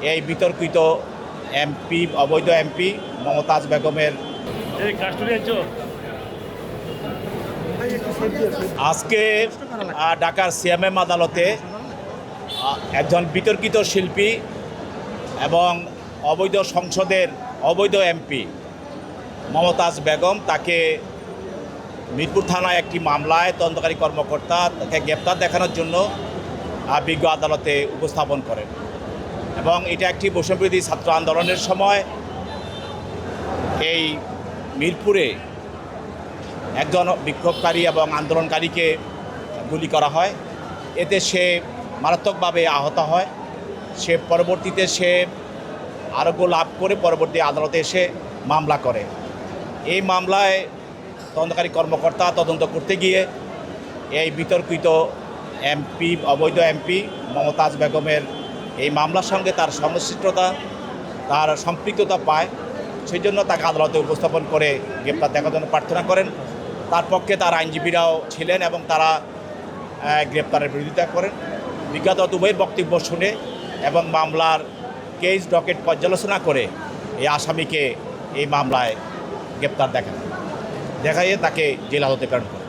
এই বিতর্কিত এমপি অবৈধ এমপি মমতাজ বেগমের আজকে ঢাকার সিএমএম আদালতে একজন বিতর্কিত শিল্পী এবং অবৈধ সংসদের অবৈধ এমপি মমতাজ বেগম তাকে মিরপুর থানায় একটি মামলায় তদন্তকারী কর্মকর্তা তাকে গ্রেপ্তার দেখানোর জন্য বিজ্ঞ আদালতে উপস্থাপন করেন এবং এটা একটি বৈষম্যবিরোধী ছাত্র আন্দোলনের সময় এই মিরপুরে একজন বিক্ষোভকারী এবং আন্দোলনকারীকে গুলি করা হয়। এতে সে মারাত্মকভাবে আহত হয়। সে পরবর্তীতে আরোগ্য লাভ করে পরবর্তী আদালতে এসে মামলা করে। এই মামলায় তদন্তকারী কর্মকর্তা তদন্ত করতে গিয়ে এই বিতর্কিত এমপি অবৈধ এমপি মমতাজ বেগমের এই মামলার সঙ্গে তার সংশ্লিষ্টতা তার সম্পৃক্ততা পায়, সেই জন্য তাকে আদালতে উপস্থাপন করে গ্রেপ্তার দেখার জন্য প্রার্থনা করেন। তার পক্ষে তার আইনজীবীরাও ছিলেন এবং তারা গ্রেপ্তারের বিরোধিতা করেন। বিজ্ঞত উভয়ের বক্তব্য শুনে এবং মামলার কেস ডকেট পর্যালোচনা করে এই আসামিকে এই মামলায় গ্রেপ্তার দেখাইয়ে তাকে জেল হাজতে প্রেরণ করে।